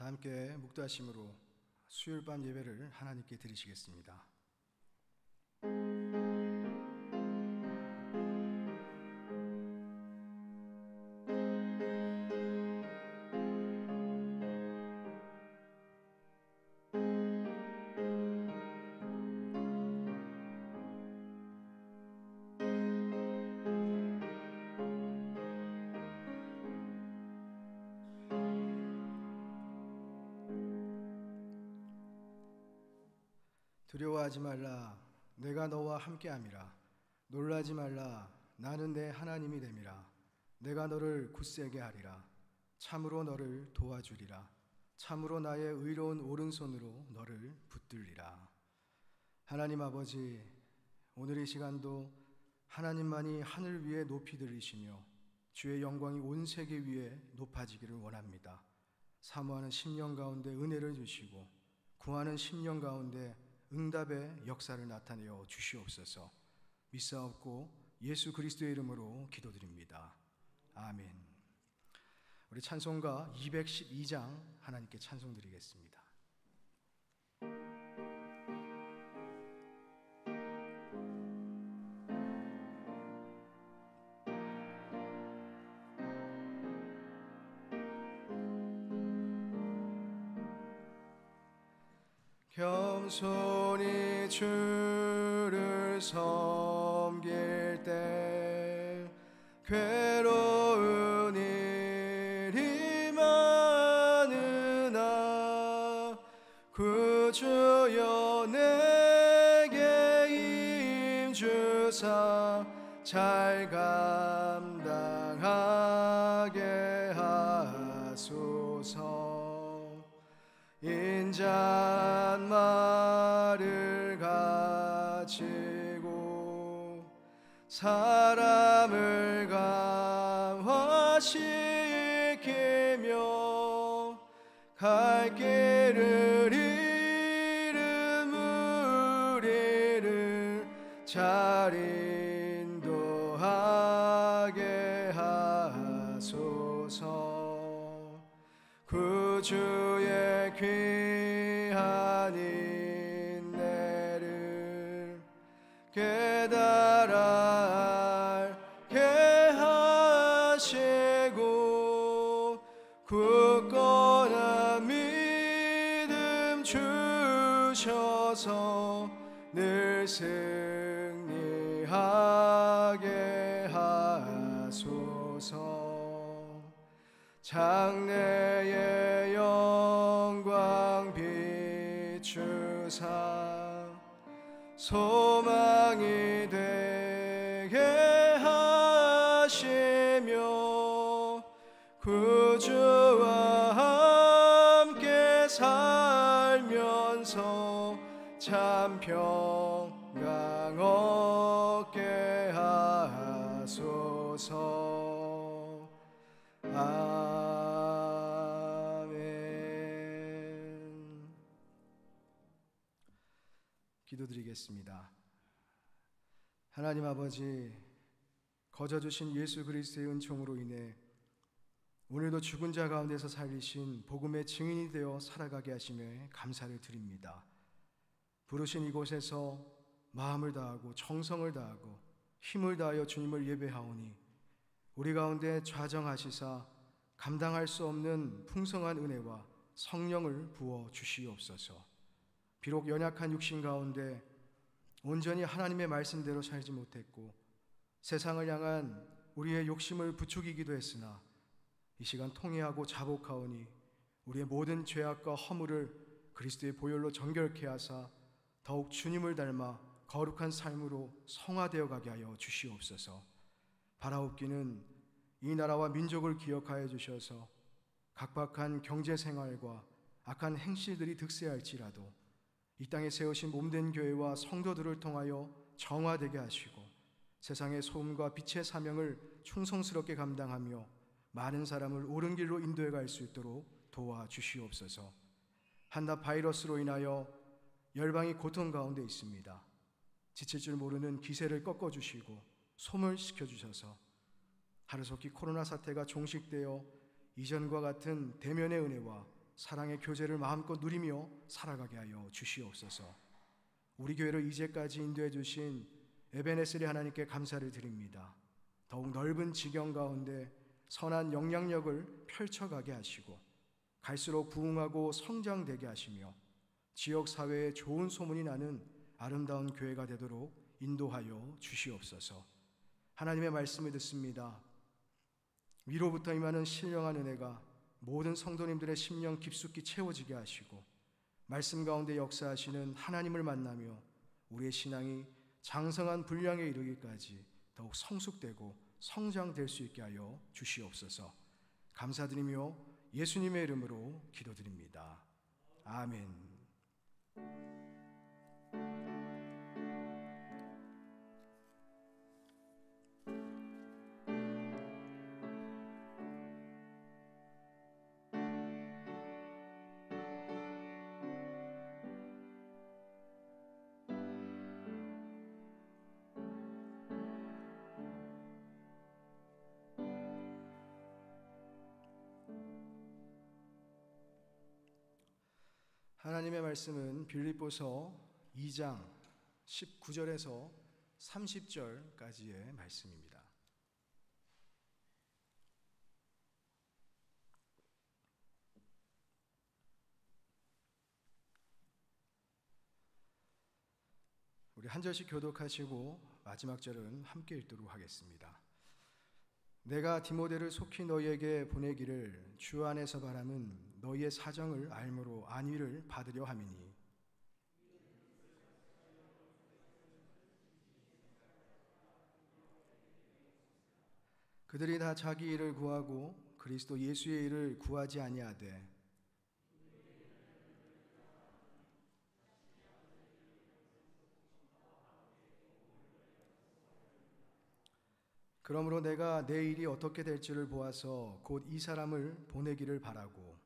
다 함께 묵도하심으로 수요일 밤 예배를 하나님께 드리시겠습니다. 두려워하지 말라, 내가 너와 함께함이라. 놀라지 말라, 나는 내 하나님이 됨이라. 내가 너를 굳세게 하리라. 참으로 너를 도와주리라. 참으로 나의 의로운 오른손으로 너를 붙들리라. 하나님 아버지, 오늘 이 시간도 하나님만이 하늘 위에 높이 들리시며 주의 영광이 온 세계 위에 높아지기를 원합니다. 사모하는 심령 가운데 은혜를 주시고 구하는 심령 가운데 응답의 역사를 나타내어 주시옵소서. 믿사옵고 예수 그리스도의 이름으로 기도드립니다. 아멘. 우리 찬송가 212장 하나님께 찬송드리겠습니다. 겸손히 주를 섬길 때 괴로운 일이 많으나 구주여 내게 힘주사 잘 감당하게 하소서. 인잣말을 가지고 사람을 감화시키며 갈 길을 잃은 우리를 잘 인도하게 하소서. 구주의 귀한 인내를 깨달아 알게 하시고 굳건한 믿음 주셔서 늘 승리하게 하소서. 장래의 영광 비추사 소망이 되게 하시며 구주와 함께 살면서 참 평강 얻게 하소서. 아멘. 기도드리겠습니다. 하나님 아버지, 거저 주신 예수 그리스도의 은총으로 인해 오늘도 죽은 자 가운데서 살리신 복음의 증인이 되어 살아가게 하심에 감사를 드립니다. 부르신 이곳에서 마음을 다하고 정성을 다하고 힘을 다하여 주님을 예배하오니 우리 가운데 좌정하시사 감당할 수 없는 풍성한 은혜와 성령을 부어 주시옵소서. 비록 연약한 육신 가운데 온전히 하나님의 말씀대로 살지 못했고 세상을 향한 우리의 욕심을 부추기기도 했으나 이 시간 통회하고 자복하오니 우리의 모든 죄악과 허물을 그리스도의 보혈로 정결케 하사 더욱 주님을 닮아 거룩한 삶으로 성화되어 가게 하여 주시옵소서. 바라옵기는 이 나라와 민족을 기억하여 주셔서 각박한 경제생활과 악한 행실들이 득세할지라도 이 땅에 세우신 몸된 교회와 성도들을 통하여 정화되게 하시고 세상의 소음과 빛의 사명을 충성스럽게 감당하며 많은 사람을 옳은 길로 인도해 갈 수 있도록 도와주시옵소서. 한낱 바이러스로 인하여 열방이 고통 가운데 있습니다. 지칠 줄 모르는 기세를 꺾어주시고 소멸시켜주셔서 하루속히 코로나 사태가 종식되어 이전과 같은 대면의 은혜와 사랑의 교제를 마음껏 누리며 살아가게 하여 주시옵소서. 우리 교회를 이제까지 인도해 주신 에베네셀이 하나님께 감사를 드립니다. 더욱 넓은 지경 가운데 선한 영향력을 펼쳐가게 하시고 갈수록 부흥하고 성장되게 하시며 지역사회에 좋은 소문이 나는 아름다운 교회가 되도록 인도하여 주시옵소서. 하나님의 말씀을 듣습니다. 위로부터 임하는 신령한 은혜가 모든 성도님들의 심령 깊숙이 채워지게 하시고 말씀 가운데 역사하시는 하나님을 만나며 우리의 신앙이 장성한 분량에 이르기까지 더욱 성숙되고 성장될 수 있게 하여 주시옵소서. 감사드리며 예수님의 이름으로 기도드립니다. 아멘. 하나님의 말씀은 빌립보서 2장 19절에서 30절까지의 말씀입니다. 우리 한 절씩 교독하시고 마지막 절은 함께 읽도록 하겠습니다. 내가 디모데를 속히 너희에게 보내기를 주 안에서 바람은 너희의 사정을 알므로 안위를 받으려 함이니 그들이 다 자기 일을 구하고 그리스도 예수의 일을 구하지 아니하되 그러므로 내가 내 일이 어떻게 될지를 보아서 곧 이 사람을 보내기를 바라고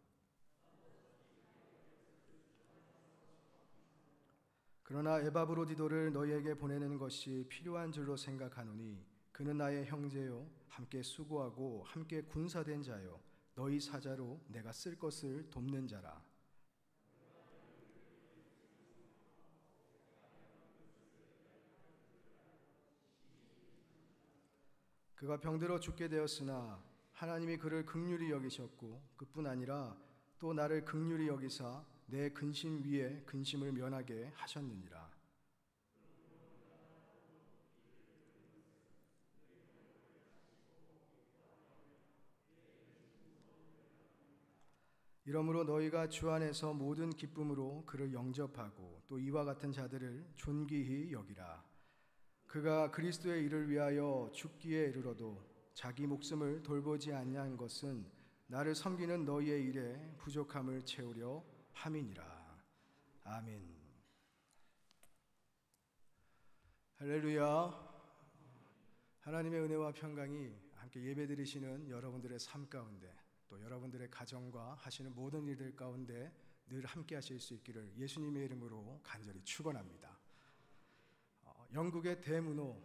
그러나 에바브로디도를 너희에게 보내는 것이 필요한 줄로 생각하노니 그는 나의 형제요 함께 수고하고 함께 군사된 자요 너희 사자로 내가 쓸 것을 돕는 자라. 그가 병들어 죽게 되었으나 하나님이 그를 긍휼히 여기셨고 그뿐 아니라 또 나를 긍휼히 여기사 내 근심 위에 근심을 면하게 하셨느니라. 이러므로 너희가 주 안에서 모든 기쁨으로 그를 영접하고 또 이와 같은 자들을 존귀히 여기라. 그가 그리스도의 일을 위하여 죽기에 이르러도 자기 목숨을 돌보지 아니한 것은 나를 섬기는 너희의 일에 부족함을 채우려 함이니라. 아멘. 할렐루야. 하나님의 은혜와 평강이 함께 예배드리시는 여러분들의 삶 가운데 또 여러분들의 가정과 하시는 모든 일들 가운데 늘 함께 하실 수 있기를 예수님의 이름으로 간절히 축원합니다. 영국의 대문호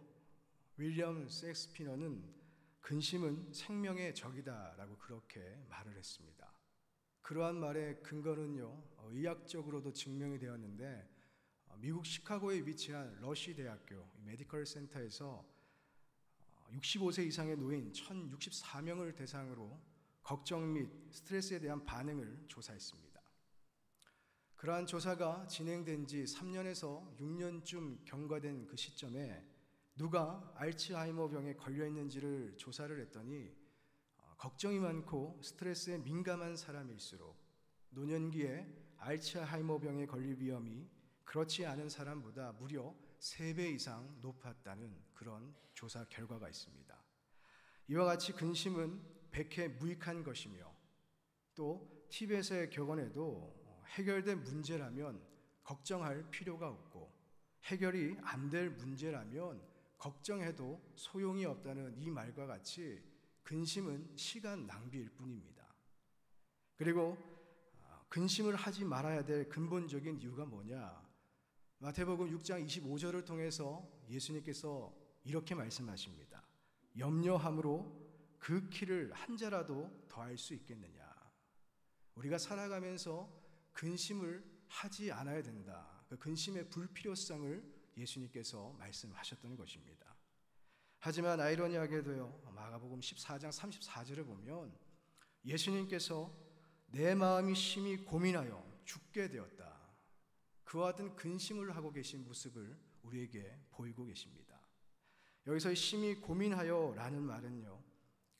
윌리엄 셰익스피어는 근심은 생명의 적이다라고 그렇게 말을 했습니다. 그러한 말의 근거는요, 의학적으로도 증명이 되었는데 미국 시카고에 위치한 러시 대학교 메디컬 센터에서 65세 이상의 노인 1064명을 대상으로 걱정 및 스트레스에 대한 반응을 조사했습니다. 그러한 조사가 진행된 지 3년에서 6년쯤 경과된 그 시점에 누가 알츠하이머 병에 걸려 있는지를 조사를 했더니 걱정이 많고 스트레스에 민감한 사람일수록 노년기에 알츠하이머 병에 걸릴 위험이 그렇지 않은 사람보다 무려 3배 이상 높았다는 그런 조사 결과가 있습니다. 이와 같이 근심은 백해 무익한 것이며 또 티벳의 격언에도 해결된 문제라면 걱정할 필요가 없고 해결이 안 될 문제라면 걱정해도 소용이 없다는 이 말과 같이 근심은 시간 낭비일 뿐입니다. 그리고 근심을 하지 말아야 될 근본적인 이유가 뭐냐? 마태복음 6장 25절을 통해서 예수님께서 이렇게 말씀하십니다. 염려함으로 그 키를 한 자라도 더할 수 있겠느냐? 우리가 살아가면서 근심을 하지 않아야 된다. 그 근심의 불필요성을 예수님께서 말씀하셨던 것입니다. 하지만 아이러니하게도요, 마가복음 14장 34절을 보면 예수님께서 내 마음이 심히 고민하여 죽게 되었다. 그와 같은 근심을 하고 계신 모습을 우리에게 보이고 계십니다. 여기서 심히 고민하여 라는 말은요,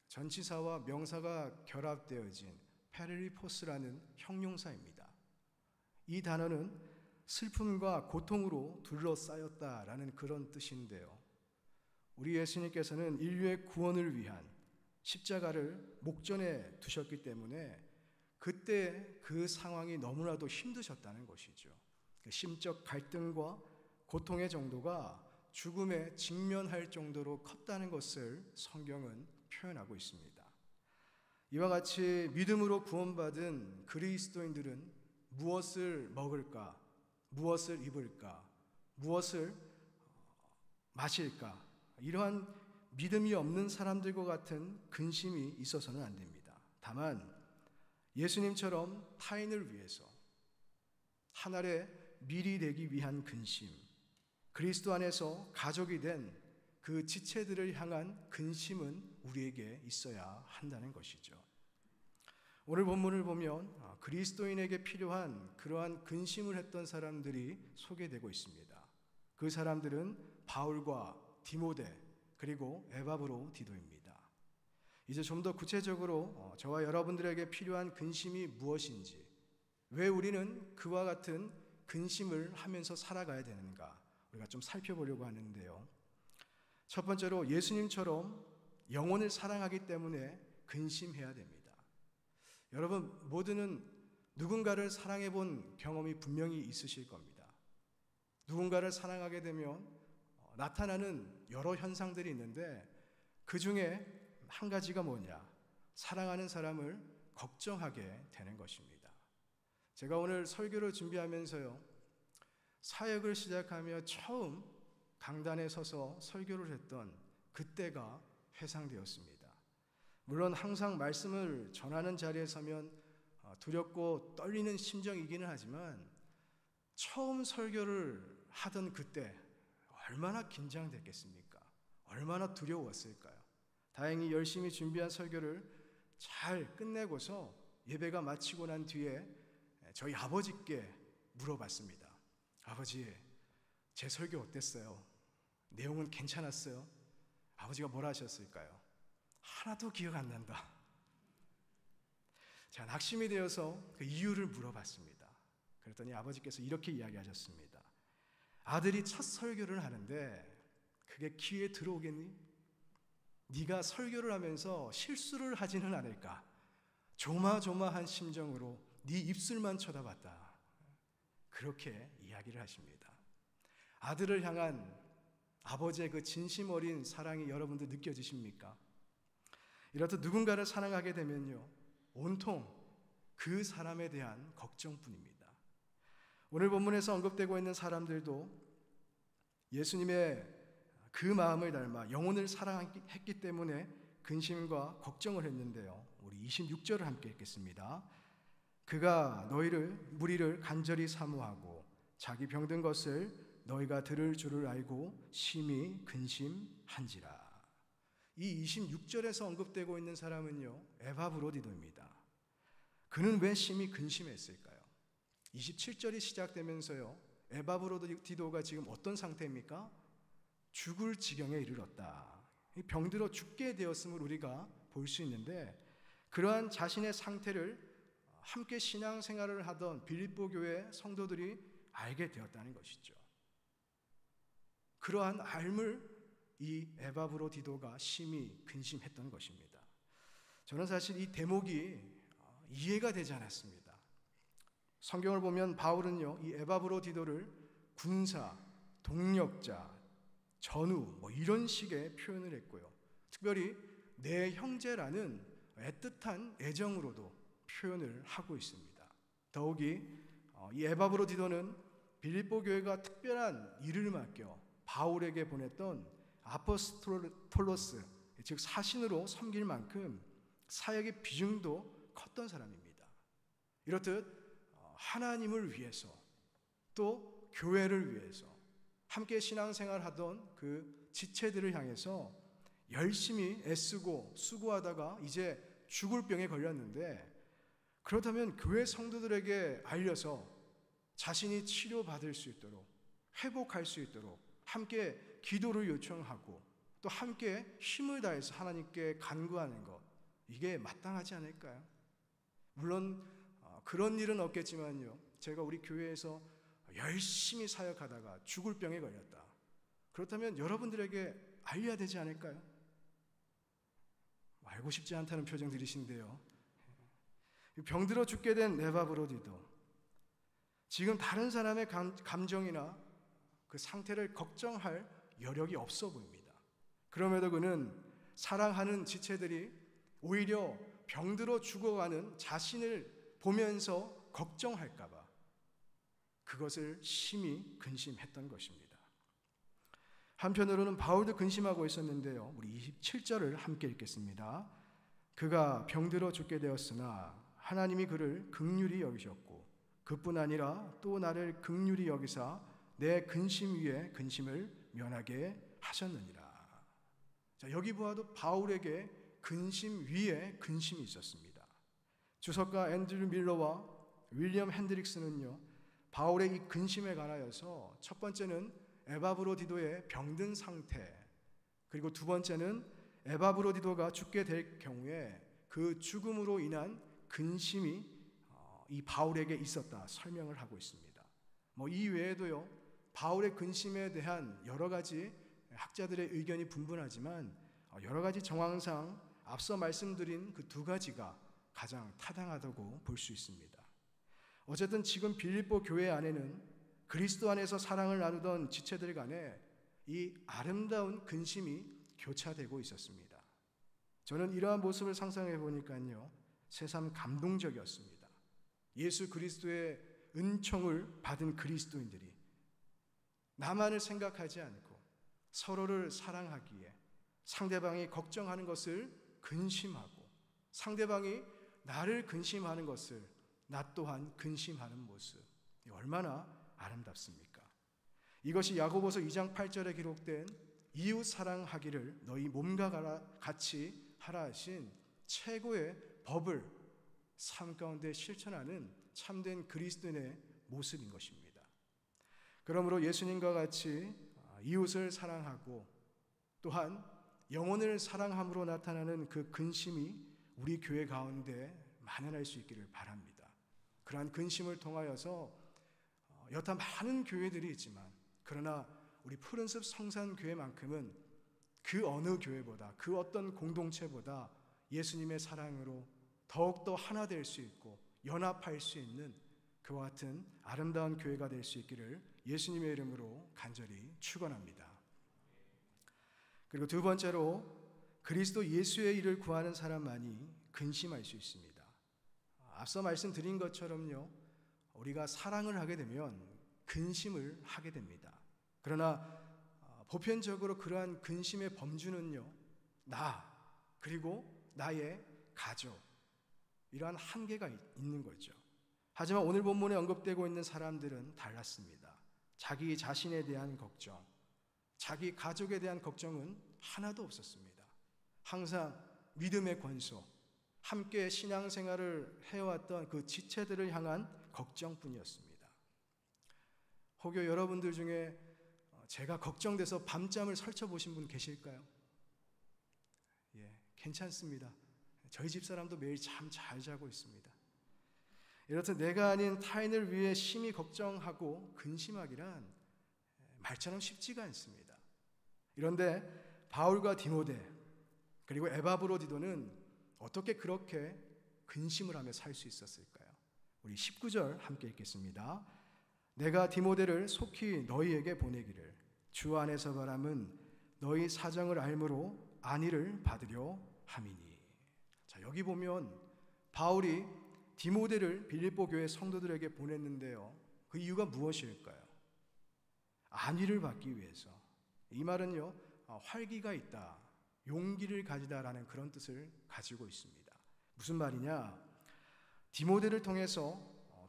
전치사와 명사가 결합되어진 페르리포스라는 형용사입니다. 이 단어는 슬픔과 고통으로 둘러싸였다라는 그런 뜻인데요, 우리 예수님께서는 인류의 구원을 위한 십자가를 목전에 두셨기 때문에 그때 그 상황이 너무나도 힘드셨다는 것이죠. 심적 갈등과 고통의 정도가 죽음에 직면할 정도로 컸다는 것을 성경은 표현하고 있습니다. 이와 같이 믿음으로 구원받은 그리스도인들은 무엇을 먹을까, 무엇을 입을까, 무엇을 마실까, 이러한 믿음이 없는 사람들과 같은 근심이 있어서는 안 됩니다. 다만 예수님처럼 타인을 위해서 하늘의 밀이 되기 위한 근심, 그리스도 안에서 가족이 된 그 지체들을 향한 근심은 우리에게 있어야 한다는 것이죠. 오늘 본문을 보면 그리스도인에게 필요한 그러한 근심을 했던 사람들이 소개되고 있습니다. 그 사람들은 바울과 디모데 그리고 에바브로디도입니다. 이제 좀 더 구체적으로 저와 여러분들에게 필요한 근심이 무엇인지, 왜 우리는 그와 같은 근심을 하면서 살아가야 되는가, 우리가 좀 살펴보려고 하는데요. 첫 번째로 예수님처럼 영혼을 사랑하기 때문에 근심해야 됩니다. 여러분 모두는 누군가를 사랑해 본 경험이 분명히 있으실 겁니다. 누군가를 사랑하게 되면 나타나는 여러 현상들이 있는데 그 중에 한 가지가 뭐냐? 사랑하는 사람을 걱정하게 되는 것입니다. 제가 오늘 설교를 준비하면서요, 사역을 시작하며 처음 강단에 서서 설교를 했던 그때가 회상되었습니다. 물론 항상 말씀을 전하는 자리에 서면 두렵고 떨리는 심정이기는 하지만 처음 설교를 하던 그때 얼마나 긴장됐겠습니까? 얼마나 두려웠을까요? 다행히 열심히 준비한 설교를 잘 끝내고서 예배가 마치고 난 뒤에 저희 아버지께 물어봤습니다. 아버지, 제 설교 어땠어요? 내용은 괜찮았어요? 아버지가 뭐라 하셨을까요? 하나도 기억 안 난다. 제가 낙심이 되어서 그 이유를 물어봤습니다. 그랬더니 아버지께서 이렇게 이야기하셨습니다. 아들이 첫 설교를 하는데 그게 귀에 들어오겠니? 네가 설교를 하면서 실수를 하지는 않을까? 조마조마한 심정으로 네 입술만 쳐다봤다. 그렇게 이야기를 하십니다. 아들을 향한 아버지의 그 진심 어린 사랑이 여러분들 느껴지십니까? 이렇듯 누군가를 사랑하게 되면요, 온통 그 사람에 대한 걱정뿐입니다. 오늘 본문에서 언급되고 있는 사람들도 예수님의 그 마음을 닮아 영혼을 사랑했기 때문에 근심과 걱정을 했는데요. 우리 26절을 함께 읽겠습니다. 그가 무리를 간절히 사모하고 자기 병든 것을 너희가 들을 줄을 알고 심히 근심한지라. 이 26절에서 언급되고 있는 사람은요, 에바브로디도입니다. 그는 왜 심히 근심했을까요? 27절이 시작되면서요, 에바브로디도가 지금 어떤 상태입니까? 죽을 지경에 이르렀다. 병들어 죽게 되었음을 우리가 볼 수 있는데, 그러한 자신의 상태를 함께 신앙생활을 하던 빌립보 교회 성도들이 알게 되었다는 것이죠. 그러한 알물 이 에바브로디도가 심히 근심했던 것입니다. 저는 사실 이 대목이 이해가 되지 않았습니다. 성경을 보면 바울은요, 이 에바브로디도를 군사, 동력자, 전우 이런 식의 표현을 했고요. 특별히 내 형제라는 애틋한 애정으로도 표현을 하고 있습니다. 더욱이 이 에바브로디도는 빌립보 교회가 특별한 일을 맡겨 바울에게 보냈던 아포스톨로스, 즉 사신으로 섬길 만큼 사역의 비중도 컸던 사람입니다. 이렇듯 하나님을 위해서 또 교회를 위해서 함께 신앙생활하던 그 지체들을 향해서 열심히 애쓰고 수고하다가 이제 죽을 병에 걸렸는데, 그렇다면 교회 성도들에게 알려서 자신이 치료받을 수 있도록, 회복할 수 있도록 함께 기도를 요청하고 또 함께 힘을 다해서 하나님께 간구하는 것, 이게 마땅하지 않을까요? 물론 그런 일은 없겠지만요, 제가 우리 교회에서 열심히 사역하다가 죽을 병에 걸렸다, 그렇다면 여러분들에게 알려야 되지 않을까요? 알고 싶지 않다는 표정 들이신데요, 병들어 죽게 된 에바브로디도 지금 다른 사람의 감정이나 그 상태를 걱정할 여력이 없어 보입니다. 그럼에도 그는 사랑하는 지체들이 오히려 병들어 죽어가는 자신을 보면서 걱정할까 봐 그것을 심히 근심했던 것입니다. 한편으로는 바울도 근심하고 있었는데요, 우리 27절을 함께 읽겠습니다. 그가 병들어 죽게 되었으나 하나님이 그를 긍휼히 여기셨고 그뿐 아니라 또 나를 긍휼히 여기사 내 근심 위에 근심을 면하게 하셨느니라. 자, 여기 보아도 바울에게 근심 위에 근심이 있었습니다. 주석가 앤드류 밀러와 윌리엄 핸드릭스는요, 바울의 이 근심에 관하여서 첫 번째는 에바브로디도의 병든 상태, 그리고 두 번째는 에바브로디도가 죽게 될 경우에 그 죽음으로 인한 근심이 이 바울에게 있었다 설명을 하고 있습니다. 이 외에도요, 바울의 근심에 대한 여러 가지 학자들의 의견이 분분하지만 여러 가지 정황상 앞서 말씀드린 그 두 가지가 가장 타당하다고 볼 수 있습니다. 어쨌든 지금 빌립보 교회 안에는 그리스도 안에서 사랑을 나누던 지체들 간에 이 아름다운 근심이 교차되고 있었습니다. 저는 이러한 모습을 상상해 보니까요, 새삼 감동적이었습니다. 예수 그리스도의 은총을 받은 그리스도인들이 나만을 생각하지 않고 서로를 사랑하기에 상대방이 걱정하는 것을 근심하고 상대방이 나를 근심하는 것을 나 또한 근심하는 모습, 얼마나 아름답습니까? 이것이 야고보서 2장 8절에 기록된 이웃 사랑하기를 너희 몸과 같이 하라 하신 최고의 법을 삶 가운데 실천하는 참된 그리스도인의 모습인 것입니다. 그러므로 예수님과 같이 이웃을 사랑하고 또한 영혼을 사랑함으로 나타나는 그 근심이 우리 교회 가운데 만연할 수 있기를 바랍니다. 그러한 근심을 통하여서 여타 많은 교회들이 있지만, 그러나 우리 푸른숲 성산교회만큼은 그 어느 교회보다, 그 어떤 공동체보다 예수님의 사랑으로 더욱더 하나 될 수 있고 연합할 수 있는 그와 같은 아름다운 교회가 될 수 있기를 예수님의 이름으로 간절히 축원합니다. 그리고 두 번째로, 그리스도 예수의 일을 구하는 사람만이 근심할 수 있습니다. 앞서 말씀드린 것처럼요, 우리가 사랑을 하게 되면 근심을 하게 됩니다. 그러나 보편적으로 그러한 근심의 범주는요, 나 그리고 나의 가족, 이러한 한계가 있는 거죠. 하지만 오늘 본문에 언급되고 있는 사람들은 달랐습니다. 자기 자신에 대한 걱정, 자기 가족에 대한 걱정은 하나도 없었습니다. 항상 믿음의 권소, 함께 신앙생활을 해왔던 그 지체들을 향한 걱정뿐이었습니다. 혹여 여러분들 중에 제가 걱정돼서 밤잠을 설쳐보신 분 계실까요? 괜찮습니다. 저희 집사람도 매일 잠 잘 자고 있습니다. 이렇듯 내가 아닌 타인을 위해 심히 걱정하고 근심하기란 말처럼 쉽지가 않습니다. 그런데 바울과 디모데 그리고 에바브로디도는 어떻게 그렇게 근심을 하며 살 수 있었을까요? 우리 19절 함께 읽겠습니다. 내가 디모데를 속히 너희에게 보내기를 주 안에서 바람은 너희 사정을 알므로 안위를 받으려 함이니. 자, 여기 보면 바울이 디모데를 빌립보 교회 성도들에게 보냈는데요, 그 이유가 무엇일까요? 안위를 받기 위해서. 이 말은요, 활기가 있다, 용기를 가지다라는 그런 뜻을 가지고 있습니다. 무슨 말이냐? 디모데를 통해서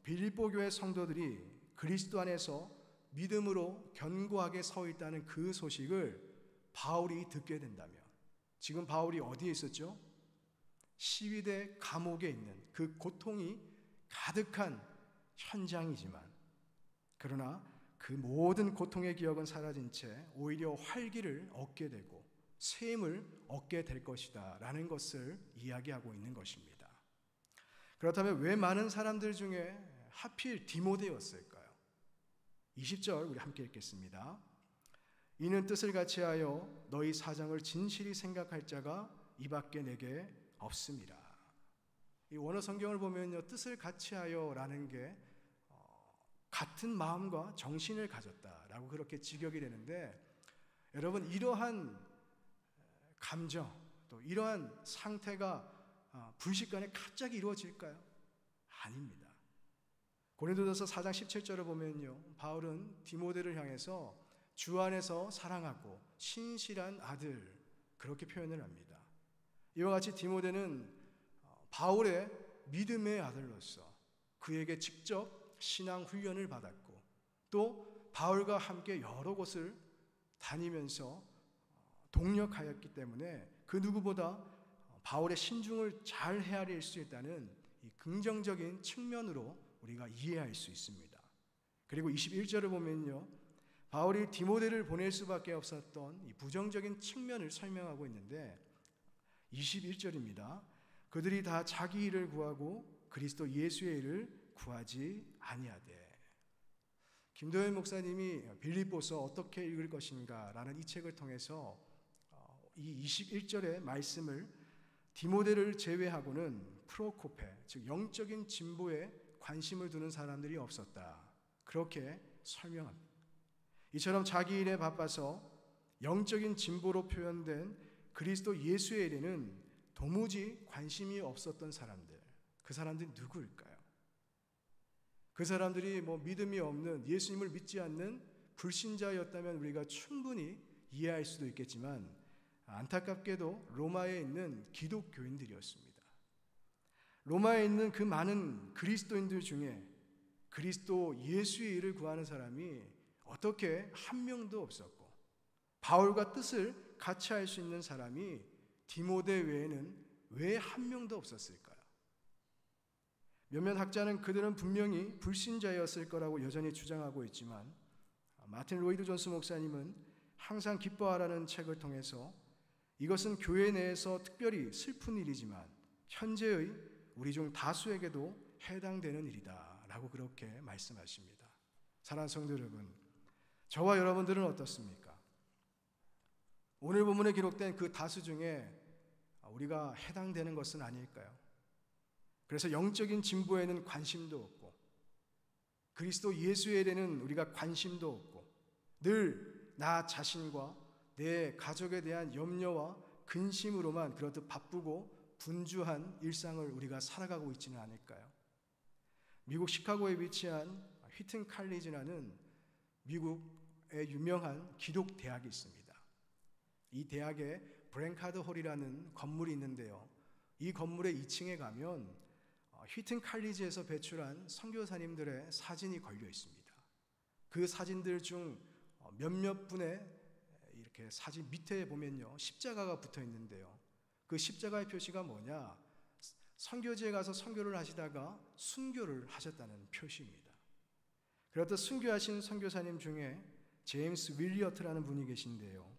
빌립보 교회 성도들이 그리스도 안에서 믿음으로 견고하게 서 있다는 그 소식을 바울이 듣게 된다면, 지금 바울이 어디에 있었죠? 시위대 감옥에 있는 그 고통이 가득한 현장이지만, 그러나 그 모든 고통의 기억은 사라진 채 오히려 활기를 얻게 되고 새 힘을 얻게 될 것이다 라는 것을 이야기하고 있는 것입니다. 그렇다면 왜 많은 사람들 중에 하필 디모데였을까요? 20절 우리 함께 읽겠습니다. 이는 뜻을 같이하여 너희 사정을 진실히 생각할 자가 이밖에 내게 없습니다. 이 원어 성경을 보면요, 뜻을 같이하여 라는 게 같은 마음과 정신을 가졌다라고 그렇게 직역이 되는데, 여러분, 이러한 감정 또 이러한 상태가 불식간에 갑자기 이루어질까요? 아닙니다. 고린도전서 4장 17절을 보면요, 바울은 디모데를 향해서 주 안에서 사랑하고 신실한 아들, 그렇게 표현을 합니다. 이와 같이 디모데는 바울의 믿음의 아들로서 그에게 직접 신앙 훈련을 받았고, 또 바울과 함께 여러 곳을 다니면서 동력하였기 때문에 그 누구보다 바울의 신중을 잘 헤아릴 수 있다는 이 긍정적인 측면으로 우리가 이해할 수 있습니다. 그리고 21절을 보면요, 바울이 디모데를 보낼 수밖에 없었던 이 부정적인 측면을 설명하고 있는데, 21절입니다. 그들이 다 자기 일을 구하고 그리스도 예수의 일을 구하지 아니하되. 김도현 목사님이 빌립보서 어떻게 읽을 것인가 라는 이 책을 통해서 이 21절의 말씀을 디모데를 제외하고는 프로코페, 즉 영적인 진보에 관심을 두는 사람들이 없었다, 그렇게 설명합니다. 이처럼 자기 일에 바빠서 영적인 진보로 표현된 그리스도 예수의 일에는 도무지 관심이 없었던 사람들, 그 사람들이 누구일까요? 그 사람들이 믿음이 없는, 예수님을 믿지 않는 불신자였다면 우리가 충분히 이해할 수도 있겠지만, 안타깝게도 로마에 있는 기독교인들이었습니다. 로마에 있는 그 많은 그리스도인들 중에 그리스도 예수의 일을 구하는 사람이 어떻게 한 명도 없었고, 바울과 뜻을 같이 할 수 있는 사람이 디모데 외에는 왜 한 명도 없었을까요? 몇몇 학자는 그들은 분명히 불신자였을 거라고 여전히 주장하고 있지만, 마틴 로이드 존스 목사님은 항상 기뻐하라는 책을 통해서 이것은 교회 내에서 특별히 슬픈 일이지만 현재의 우리 중 다수에게도 해당되는 일이다 라고 그렇게 말씀하십니다. 사랑하는 성도 여러분, 저와 여러분들은 어떻습니까? 오늘 본문에 기록된 그 다수 중에 우리가 해당되는 것은 아닐까요? 그래서 영적인 진보에는 관심도 없고, 그리스도 예수에 대한 우리가 관심도 없고, 늘 나 자신과 내 가족에 대한 염려와 근심으로만 그렇듯 바쁘고 분주한 일상을 우리가 살아가고 있지는 않을까요? 미국 시카고에 위치한 휘튼 칼리지라는 미국의 유명한 기독 대학이 있습니다. 이 대학에 브랭카드 홀이라는 건물이 있는데요, 이 건물의 2층에 가면 휘튼 칼리지에서 배출한 선교사님들의 사진이 걸려 있습니다. 그 사진들 중 몇몇 분의 이렇게 사진 밑에 보면요, 십자가가 붙어 있는데요, 그 십자가의 표시가 뭐냐? 선교지에 가서 선교를 하시다가 순교를 하셨다는 표시입니다. 그렇듯 순교하신 선교사님 중에 제임스 윌리어트라는 분이 계신데요,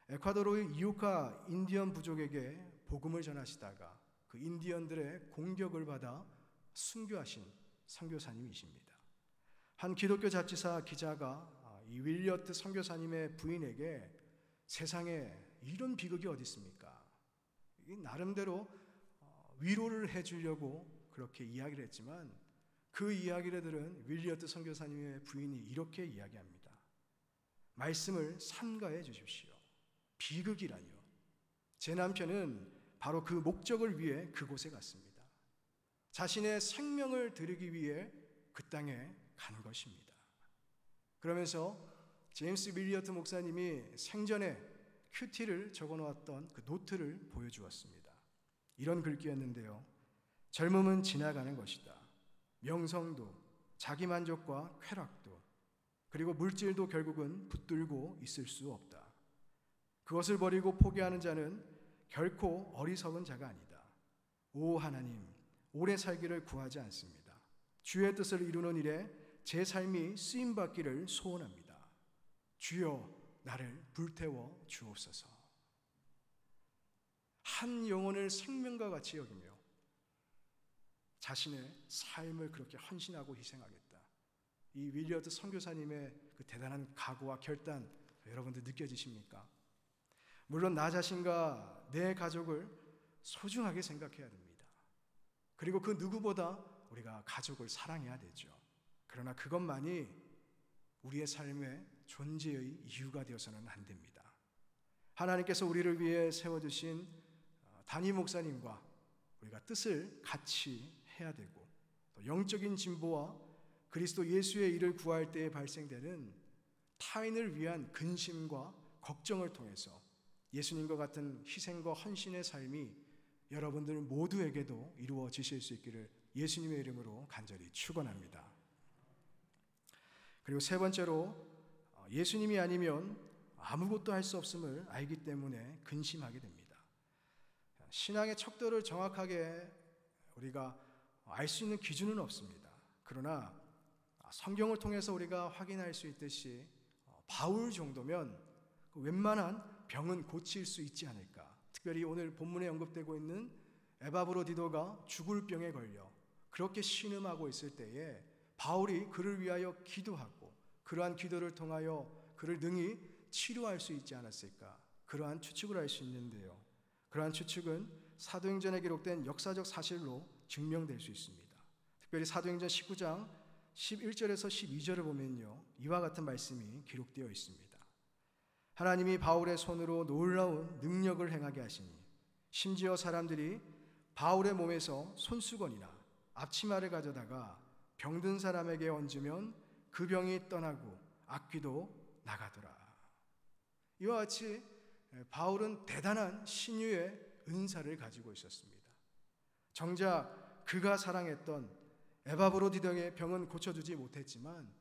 에콰도르의 이오카 인디언 부족에게 복음을 전하시다가 그 인디언들의 공격을 받아 순교하신 선교사님이십니다. 한 기독교 잡지사 기자가 이 윌리어트 선교사님의 부인에게 세상에 이런 비극이 어디 있습니까? 나름대로 위로를 해주려고 그렇게 이야기를 했지만, 그 이야기를 들은 윌리어트 선교사님의 부인이 이렇게 이야기합니다. 말씀을 삼가해 주십시오. 비극이라뇨. 제 남편은 바로 그 목적을 위해 그곳에 갔습니다. 자신의 생명을 드리기 위해 그 땅에 간 것입니다. 그러면서 제임스 윌리어트 목사님이 생전에 큐티를 적어놓았던 그 노트를 보여주었습니다. 이런 글귀였는데요, 젊음은 지나가는 것이다. 명성도, 자기만족과 쾌락도, 그리고 물질도 결국은 붙들고 있을 수 없다. 그것을 버리고 포기하는 자는 결코 어리석은 자가 아니다. 오 하나님, 오래 살기를 구하지 않습니다. 주의 뜻을 이루는 일에 제 삶이 쓰임받기를 소원합니다. 주여 나를 불태워 주옵소서. 한 영혼을 생명과 같이 여기며 자신의 삶을 그렇게 헌신하고 희생하겠다. 이 윌리어드 선교사님의 그 대단한 각오와 결단, 여러분들 느껴지십니까? 물론 나 자신과 내 가족을 소중하게 생각해야 됩니다. 그리고 그 누구보다 우리가 가족을 사랑해야 되죠. 그러나 그것만이 우리의 삶의 존재의 이유가 되어서는 안 됩니다. 하나님께서 우리를 위해 세워주신 담임 목사님과 우리가 뜻을 같이 해야 되고, 또 영적인 진보와 그리스도 예수의 일을 구할 때에 발생되는 타인을 위한 근심과 걱정을 통해서 예수님과 같은 희생과 헌신의 삶이 여러분들 모두에게도 이루어지실 수 있기를 예수님의 이름으로 간절히 축원합니다. 그리고 세 번째로, 예수님이 아니면 아무것도 할 수 없음을 알기 때문에 근심하게 됩니다. 신앙의 척도를 정확하게 우리가 알 수 있는 기준은 없습니다. 그러나 성경을 통해서 우리가 확인할 수 있듯이 바울 정도면 웬만한 병은 고칠 수 있지 않을까. 특별히 오늘 본문에 언급되고 있는 에바브로디도가 죽을 병에 걸려 그렇게 신음하고 있을 때에 바울이 그를 위하여 기도하고 그러한 기도를 통하여 그를 능히 치료할 수 있지 않았을까. 그러한 추측을 할 수 있는데요, 그러한 추측은 사도행전에 기록된 역사적 사실로 증명될 수 있습니다. 특별히 사도행전 19장 11절에서 12절을 보면요, 이와 같은 말씀이 기록되어 있습니다. 하나님이 바울의 손으로 놀라운 능력을 행하게 하시니 심지어 사람들이 바울의 몸에서 손수건이나 앞치마를 가져다가 병든 사람에게 얹으면 그 병이 떠나고 악귀도 나가더라. 이와 같이 바울은 대단한 신유의 은사를 가지고 있었습니다. 정작 그가 사랑했던 에바브로디도의 병은 고쳐주지 못했지만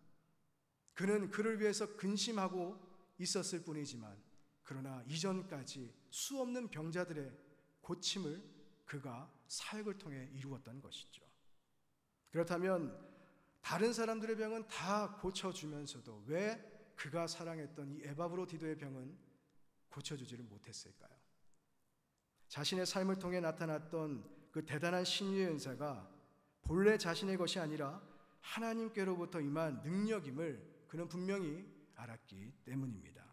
그는 그를 위해서 근심하고 있었을 뿐이지만, 그러나 이전까지 수없는 병자들의 고침을 그가 사역을 통해 이루었던 것이죠. 그렇다면 다른 사람들의 병은 다 고쳐주면서도 왜 그가 사랑했던 이 에바브로디도의 병은 고쳐주지를 못했을까요? 자신의 삶을 통해 나타났던 그 대단한 신유의 은사가 본래 자신의 것이 아니라 하나님께로부터 임한 능력임을 그는 분명히 알았기 때문입니다.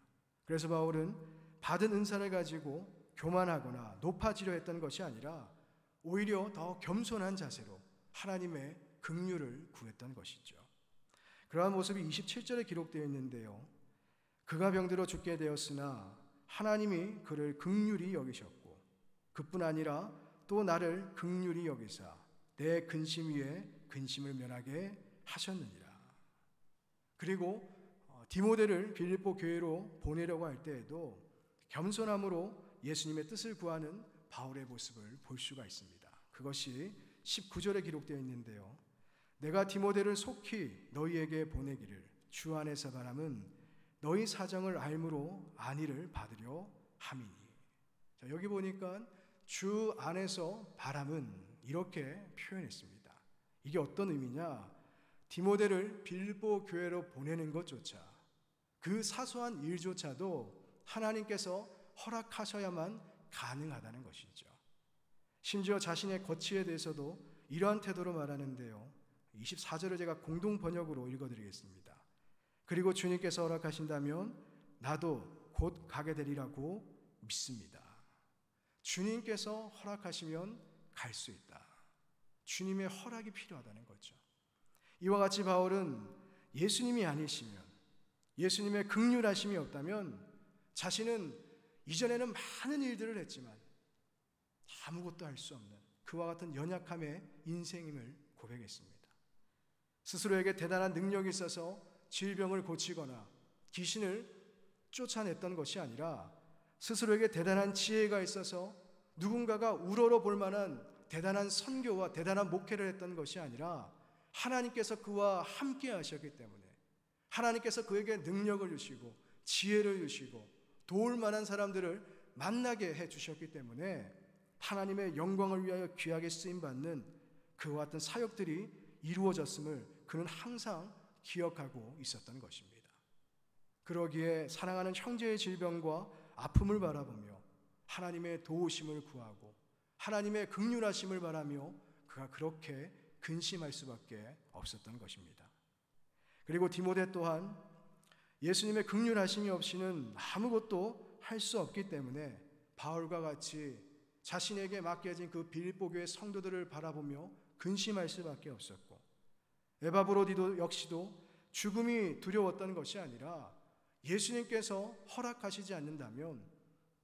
그래서 바울은 받은 은사를 가지고 교만하거나 높아지려 했던 것이 아니라 오히려 더 겸손한 자세로 하나님의 긍휼을 구했던 것이죠. 그러한 모습이 27절에 기록되어 있는데요, 그가 병들어 죽게 되었으나 하나님이 그를 긍휼히 여기셨고 그뿐 아니라 또 나를 긍휼히 여기사 내 근심 위에 근심을 면하게 하셨느니라. 그리고 디모데를 빌립보 교회로 보내려고 할 때에도 겸손함으로 예수님의 뜻을 구하는 바울의 모습을 볼 수가 있습니다. 그것이 19절에 기록되어 있는데요, 내가 디모데를 속히 너희에게 보내기를 주 안에서 바람은 너희 사정을 알므로 안위를 받으려 함이니. 자, 여기 보니까 주 안에서 바람은 이렇게 표현했습니다. 이게 어떤 의미냐? 디모데를 빌립보 교회로 보내는 것조차, 그 사소한 일조차도 하나님께서 허락하셔야만 가능하다는 것이죠. 심지어 자신의 거취에 대해서도 이러한 태도로 말하는데요, 24절을 제가 공동 번역으로 읽어드리겠습니다. 그리고 주님께서 허락하신다면 나도 곧 가게 되리라고 믿습니다. 주님께서 허락하시면 갈 수 있다. 주님의 허락이 필요하다는 거죠. 이와 같이 바울은 예수님이 아니시면, 예수님의 긍휼하심이 없다면 자신은 이전에는 많은 일들을 했지만 아무것도 할 수 없는 그와 같은 연약함의 인생임을 고백했습니다. 스스로에게 대단한 능력이 있어서 질병을 고치거나 귀신을 쫓아냈던 것이 아니라 스스로에게 대단한 지혜가 있어서 누군가가 우러러 볼 만한 대단한 선교와 대단한 목회를 했던 것이 아니라 하나님께서 그와 함께 하셨기 때문에, 하나님께서 그에게 능력을 주시고 지혜를 주시고 도울 만한 사람들을 만나게 해주셨기 때문에 하나님의 영광을 위하여 귀하게 쓰임받는 그와 같은 사역들이 이루어졌음을 그는 항상 기억하고 있었던 것입니다. 그러기에 사랑하는 형제의 질병과 아픔을 바라보며 하나님의 도우심을 구하고 하나님의 긍휼하심을 바라며 그가 그렇게 근심할 수밖에 없었던 것입니다. 그리고 디모데 또한 예수님의 긍휼하심이 없이는 아무것도 할 수 없기 때문에 바울과 같이 자신에게 맡겨진 그 빌립보 교회 성도들을 바라보며 근심할 수밖에 없었고, 에바브로디도 역시도 죽음이 두려웠던 것이 아니라 예수님께서 허락하시지 않는다면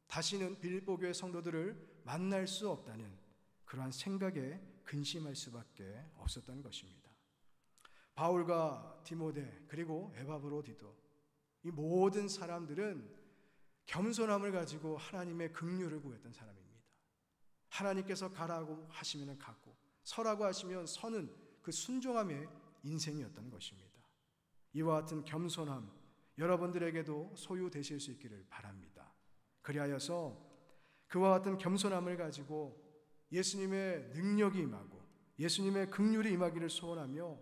다시는 빌립보 교회 성도들을 만날 수 없다는 그러한 생각에 근심할 수밖에 없었던 것입니다. 바울과 디모데 그리고 에바브로디도 이 모든 사람들은 겸손함을 가지고 하나님의 긍휼을 구했던 사람입니다. 하나님께서 가라고 하시면 가고 서라고 하시면 서는 그 순종함의 인생이었던 것입니다. 이와 같은 겸손함 여러분들에게도 소유되실 수 있기를 바랍니다. 그리하여서 그와 같은 겸손함을 가지고 예수님의 능력이 임하고 예수님의 긍휼이 임하기를 소원하며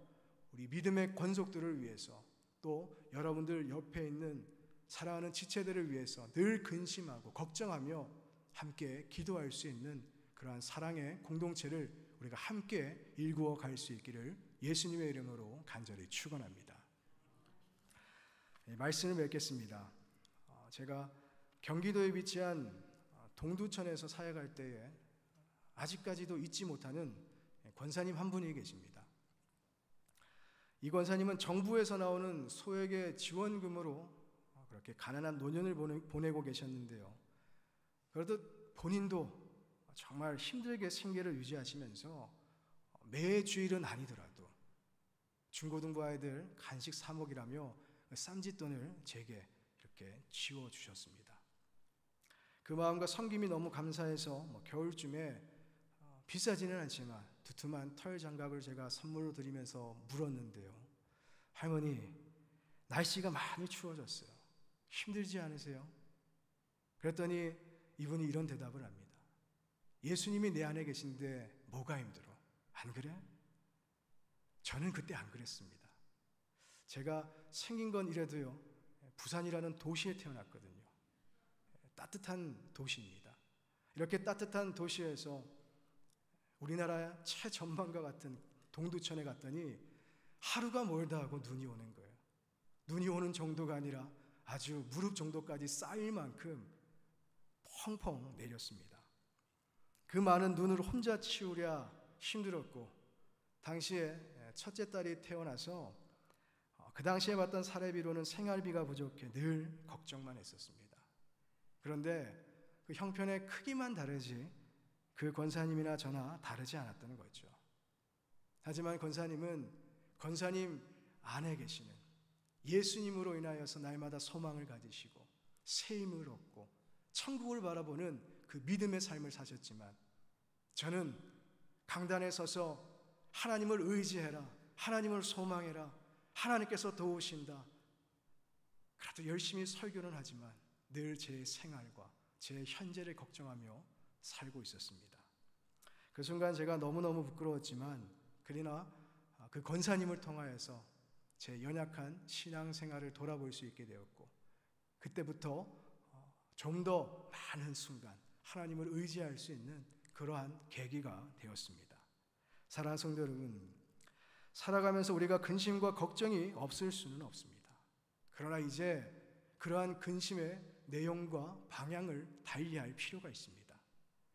우리 믿음의 권속들을 위해서 또 여러분들 옆에 있는 사랑하는 지체들을 위해서 늘 근심하고 걱정하며 함께 기도할 수 있는 그러한 사랑의 공동체를 우리가 함께 일구어 갈 수 있기를 예수님의 이름으로 간절히 축원합니다. 말씀을 맺겠습니다. 제가 경기도에 위치한 동두천에서 사역할 때에 아직까지도 잊지 못하는 권사님 한 분이 계십니다. 이 권사님은 정부에서 나오는 소액의 지원금으로 그렇게 가난한 노년을 보내고 계셨는데요. 그래도 본인도 정말 힘들게 생계를 유지하시면서 매 주일은 아니더라도 중고등부 아이들 간식 사 먹이라며 쌈짓돈을 제게 이렇게 지워주셨습니다. 그 마음과 섬김이 너무 감사해서 겨울쯤에 비싸지는 않지만 두툼한 털 장갑을 제가 선물로 드리면서 물었는데요. 할머니, 날씨가 많이 추워졌어요. 힘들지 않으세요? 그랬더니 이분이 이런 대답을 합니다. 예수님이 내 안에 계신데 뭐가 힘들어? 안 그래? 저는 그때 안 그랬습니다. 제가 생긴 건 이래도요, 부산이라는 도시에 태어났거든요. 따뜻한 도시입니다. 이렇게 따뜻한 도시에서 우리나라 최전방과 같은 동두천에 갔더니 하루가 멀다 하고 눈이 오는 거예요. 눈이 오는 정도가 아니라 아주 무릎 정도까지 쌓일 만큼 펑펑 내렸습니다. 그 많은 눈을 혼자 치우랴 힘들었고, 당시에 첫째 딸이 태어나서 그 당시에 받던 사례비로는 생활비가 부족해 늘 걱정만 했었습니다. 그런데 그 형편의 크기만 다르지 그 권사님이나 저나 다르지 않았던 거죠. 하지만 권사님은 권사님 안에 계시는 예수님으로 인하여서 날마다 소망을 가지시고 새 힘을 얻고 천국을 바라보는 그 믿음의 삶을 사셨지만, 저는 강단에 서서 하나님을 의지해라, 하나님을 소망해라, 하나님께서 도우신다, 그래도 열심히 설교는 하지만 늘 제 생활과 제 현재를 걱정하며 살고 있었습니다. 그 순간 제가 너무너무 부끄러웠지만, 그러나 그 권사님을 통하여서 제 연약한 신앙생활을 돌아볼 수 있게 되었고, 그때부터 좀 더 많은 순간 하나님을 의지할 수 있는 그러한 계기가 되었습니다. 사랑하는 성도 여러분, 살아가면서 우리가 근심과 걱정이 없을 수는 없습니다. 그러나 이제 그러한 근심의 내용과 방향을 달리할 필요가 있습니다.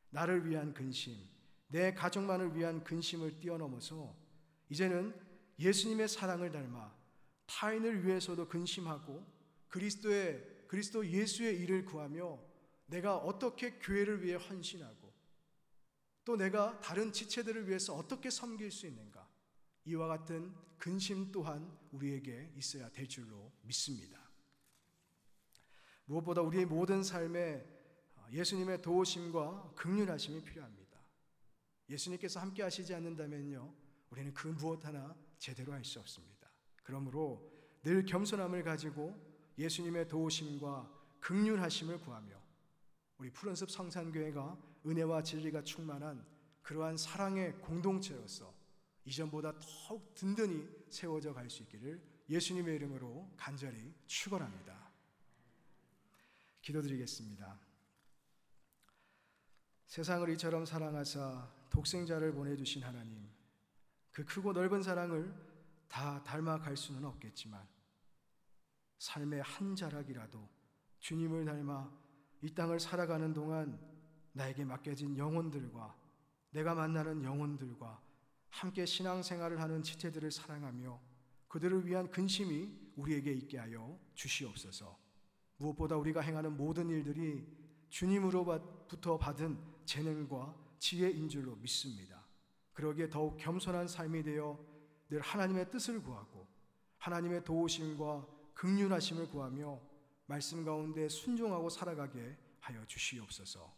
나를 위한 근심, 내 가족만을 위한 근심을 뛰어넘어서 이제는 예수님의 사랑을 닮아 타인을 위해서도 근심하고 그리스도 예수의 일을 구하며 내가 어떻게 교회를 위해 헌신하고 또 내가 다른 지체들을 위해서 어떻게 섬길 수 있는가, 이와 같은 근심 또한 우리에게 있어야 될 줄로 믿습니다. 무엇보다 우리의 모든 삶에 예수님의 도우심과 긍휼하심이 필요합니다. 예수님께서 함께 하시지 않는다면요, 우리는 그 무엇 하나 제대로 할 수 없습니다. 그러므로 늘 겸손함을 가지고 예수님의 도우심과 긍휼하심을 구하며 우리 푸른숲 성산교회가 은혜와 진리가 충만한 그러한 사랑의 공동체로서 이전보다 더욱 든든히 세워져 갈 수 있기를 예수님의 이름으로 간절히 축원합니다. 기도드리겠습니다. 세상을 이처럼 사랑하사 독생자를 보내주신 하나님, 그 크고 넓은 사랑을 다 닮아갈 수는 없겠지만 삶의 한 자락이라도 주님을 닮아 이 땅을 살아가는 동안 나에게 맡겨진 영혼들과 내가 만나는 영혼들과 함께 신앙생활을 하는 지체들을 사랑하며 그들을 위한 근심이 우리에게 있게 하여 주시옵소서. 무엇보다 우리가 행하는 모든 일들이 주님으로부터 받은 재능과 지혜인 줄로 믿습니다. 그러기에 더욱 겸손한 삶이 되어 늘 하나님의 뜻을 구하고 하나님의 도우심과 긍휼하심을 구하며 말씀 가운데 순종하고 살아가게 하여 주시옵소서.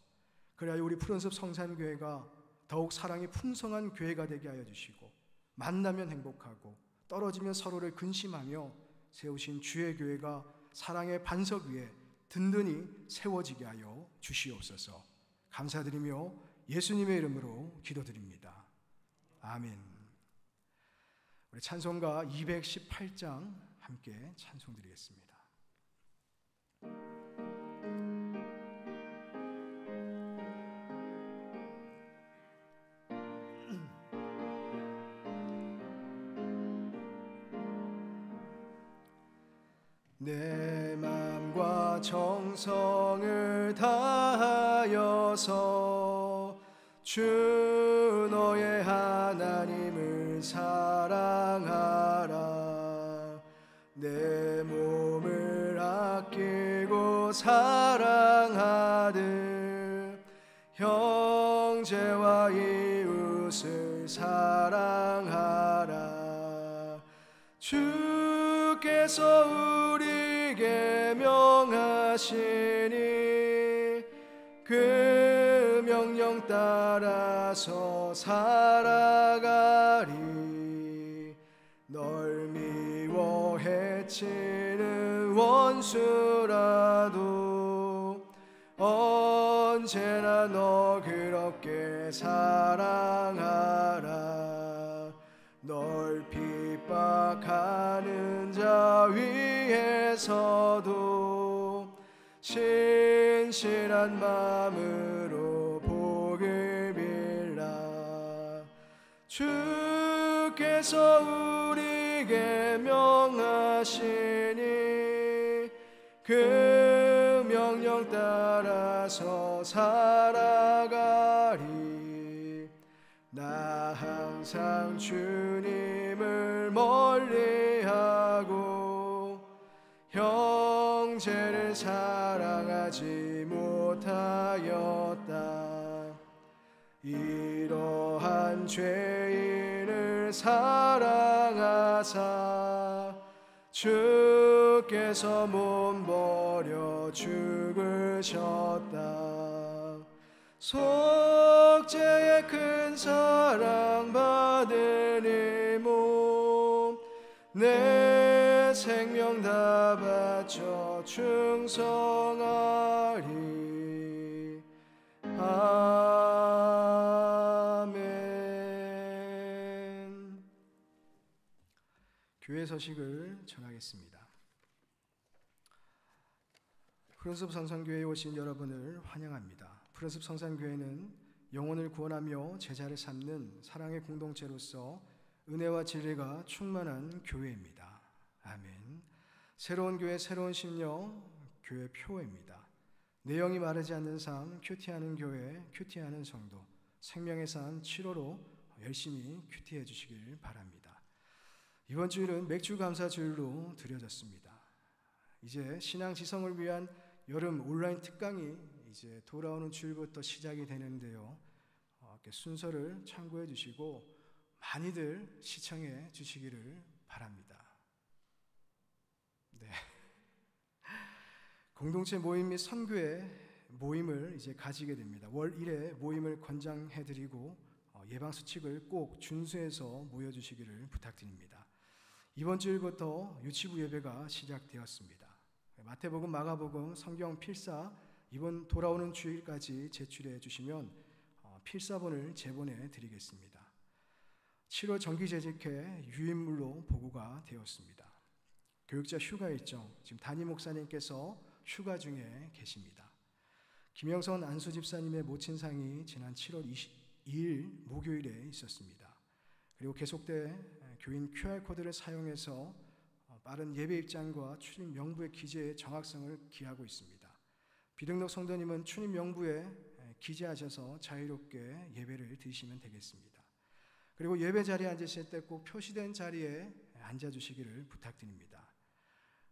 그래야 우리 푸른숲 성산교회가 더욱 사랑이 풍성한 교회가 되게 하여 주시고 만나면 행복하고 떨어지면 서로를 근심하며 세우신 주의 교회가 사랑의 반석 위에 든든히 세워지게 하여 주시옵소서. 감사드리며 예수님의 이름으로 기도드립니다. 아멘. 우리 찬송가 218장 함께 찬송드리겠습니다. 내 맘과 정성을 다하여서 주 너의 하나님을 사랑하라. 내 몸을 아끼고 사랑하듯 형제와 이웃을 사랑하라. 주께서 우리에게 명하시니 그 명령 따라서 살아가리. 널 미워 해치는 원수라도 언제나 너 그렇게 사랑하라. 널 핍박하는 자 위에서도 신실한 마음으로 복을 빌라. 주께서 우리에게 명하시니 그 명령 따라서 살아가리. 나 항상 주님을 멀리하고 형제를 사랑하지 못하였다. 이러한 죄인을 사랑하사 주께서 몸버려 죽으셨다. 속죄의 큰 사랑 받으니 몸 내 생명 다 바쳐 충성하리. 아멘. 교회 서식을 전하겠습니다. 푸른숲 성산교회에 오신 여러분을 환영합니다. 푸른숲 성산교회는 영혼을 구원하며 제자를 삼는 사랑의 공동체로서 은혜와 진리가 충만한 교회입니다. 아멘. 새로운 교회, 새로운 심령, 교회 표입니다. 내용이 마르지 않는 삶, 큐티하는 교회, 큐티하는 성도, 생명의 산 7호로 열심히 큐티해 주시길 바랍니다. 이번 주일은 맥주 감사 주일로 드려졌습니다. 이제 신앙 지성을 위한 여름 온라인 특강이 이제 돌아오는 주일부터 시작이 되는데요. 이렇게 순서를 참고해 주시고 많이들 시청해 주시기를 바랍니다. 네. 공동체 모임 및 선교회 모임을 이제 가지게 됩니다. 월 1회 모임을 권장해 드리고 예방수칙을 꼭 준수해서 모여주시기를 부탁드립니다. 이번 주일부터 유치부 예배가 시작되었습니다. 마태복음, 마가복음, 성경 필사 이번 돌아오는 주일까지 제출해 주시면 필사본을 제본해 드리겠습니다. 7월 정기재직회 유인물로 보고가 되었습니다. 교육자 휴가 일정, 지금 담임 목사님께서 휴가 중에 계십니다. 김영선 안수 집사님의 모친상이 지난 7월 22일 목요일에 있었습니다. 그리고 계속돼 교인 QR코드를 사용해서 빠른 예배 입장과 출입 명부의 기재의 정확성을 기하고 있습니다. 비등록 성도님은 출입 명부에 기재하셔서 자유롭게 예배를 드리시면 되겠습니다. 그리고 예배 자리에 앉으실 때 꼭 표시된 자리에 앉아주시기를 부탁드립니다.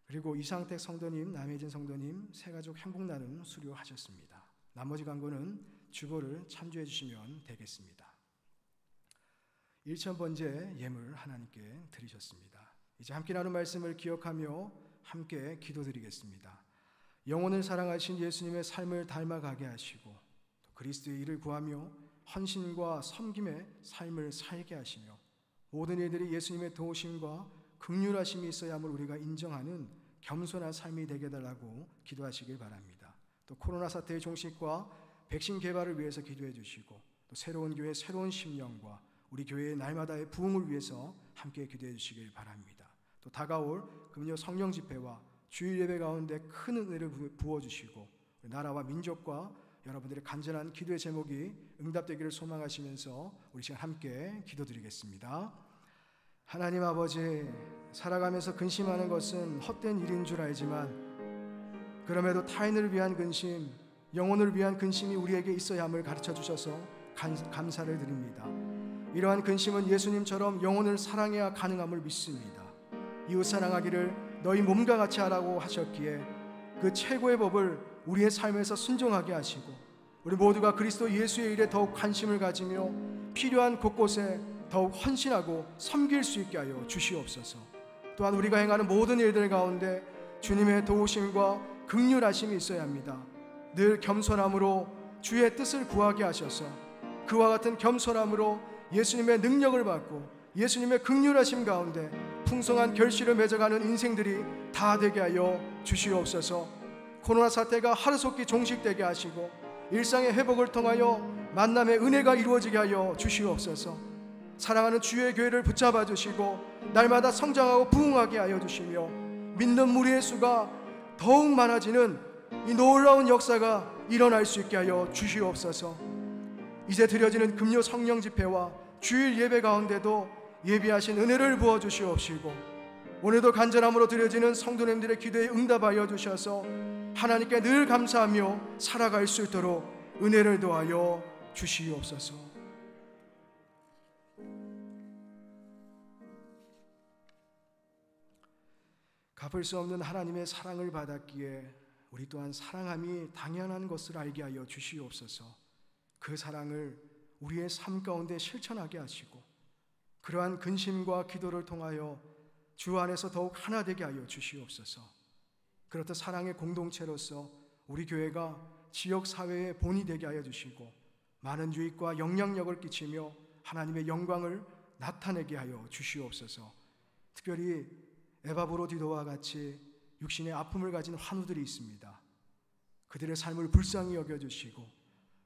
그리고 이상택 성도님, 남혜진 성도님 새가족 행복나눔 수료하셨습니다. 나머지 광고는 주보를 참조해 주시면 되겠습니다. 1,000번째 예물 하나님께 드리셨습니다. 이제 함께 나눈 말씀을 기억하며 함께 기도드리겠습니다. 영혼을 사랑하신 예수님의 삶을 닮아가게 하시고 또 그리스도의 일을 구하며 헌신과 섬김의 삶을 살게 하시며 모든 일들이 예수님의 도우심과 긍휼하심이 있어야 함을 우리가 인정하는 겸손한 삶이 되게 해달라고 기도하시길 바랍니다. 또 코로나 사태의 종식과 백신 개발을 위해서 기도해 주시고 또 새로운 교회 새로운 심령과 우리 교회의 날마다의 부흥을 위해서 함께 기도해 주시길 바랍니다. 또 다가올 금요 성령 집회와 주일 예배 가운데 큰 은혜를 부어주시고 나라와 민족과 여러분들의 간절한 기도의 제목이 응답되기를 소망하시면서 우리 시간 함께 기도드리겠습니다. 하나님 아버지, 살아가면서 근심하는 것은 헛된 일인 줄 알지만 그럼에도 타인을 위한 근심, 영혼을 위한 근심이 우리에게 있어야 함을 가르쳐 주셔서 감사를 드립니다. 이러한 근심은 예수님처럼 영혼을 사랑해야 가능함을 믿습니다. 이웃 사랑하기를 너희 몸과 같이 하라고 하셨기에 그 최고의 법을 우리의 삶에서 순종하게 하시고 우리 모두가 그리스도 예수의 일에 더욱 관심을 가지며 필요한 곳곳에 더욱 헌신하고 섬길 수 있게 하여 주시옵소서. 또한 우리가 행하는 모든 일들 가운데 주님의 도우심과 긍휼하심이 있어야 합니다. 늘 겸손함으로 주의 뜻을 구하게 하셔서 그와 같은 겸손함으로 예수님의 능력을 받고 예수님의 긍휼하심 가운데 풍성한 결실을 맺어가는 인생들이 다 되게 하여 주시옵소서. 코로나 사태가 하루속히 종식되게 하시고 일상의 회복을 통하여 만남의 은혜가 이루어지게 하여 주시옵소서. 사랑하는 주의 교회를 붙잡아 주시고 날마다 성장하고 부흥하게 하여 주시며 믿는 무리의 수가 더욱 많아지는 이 놀라운 역사가 일어날 수 있게 하여 주시옵소서. 이제 드려지는 금요 성령 집회와 주일 예배 가운데도 예비하신 은혜를 부어주시옵시고 오늘도 간절함으로 드려지는 성도님들의 기도에 응답하여 주셔서 하나님께 늘 감사하며 살아갈 수 있도록 은혜를 더하여 주시옵소서. 갚을 수 없는 하나님의 사랑을 받았기에 우리 또한 사랑함이 당연한 것을 알게 하여 주시옵소서. 그 사랑을 우리의 삶 가운데 실천하게 하시고 그러한 근심과 기도를 통하여 주 안에서 더욱 하나 되게 하여 주시옵소서. 그렇듯 사랑의 공동체로서 우리 교회가 지역사회의 본이 되게 하여 주시고 많은 유익과 영향력을 끼치며 하나님의 영광을 나타내게 하여 주시옵소서. 특별히 에바브로디도와 같이 육신의 아픔을 가진 환우들이 있습니다. 그들의 삶을 불쌍히 여겨주시고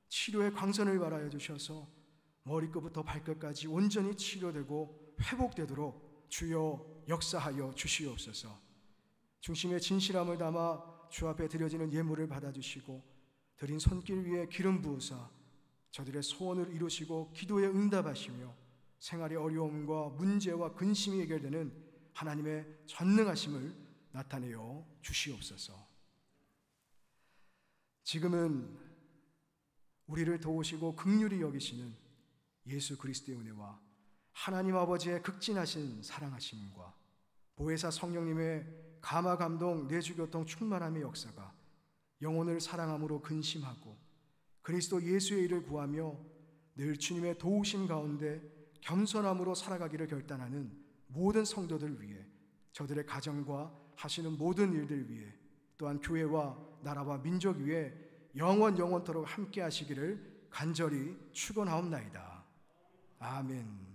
치료의 광선을 발하여 주셔서 머리끝부터 발끝까지 온전히 치료되고 회복되도록 주여 역사하여 주시옵소서. 중심의 진실함을 담아 주 앞에 드려지는 예물을 받아주시고 드린 손길 위에 기름 부으사 저들의 소원을 이루시고 기도에 응답하시며 생활의 어려움과 문제와 근심이 해결되는 하나님의 전능하심을 나타내어 주시옵소서. 지금은 우리를 도우시고 긍휼히 여기시는 예수 그리스도의 은혜와 하나님 아버지의 극진하신 사랑하심과 보혜사 성령님의 감화 감동 내주교통 충만함의 역사가 영혼을 사랑함으로 근심하고 그리스도 예수의 일을 구하며 늘 주님의 도우심 가운데 겸손함으로 살아가기를 결단하는 모든 성도들 위해 저들의 가정과 하시는 모든 일들 위해 또한 교회와 나라와 민족 위에 영원토록 함께 하시기를 간절히 축원하옵나이다. 아멘.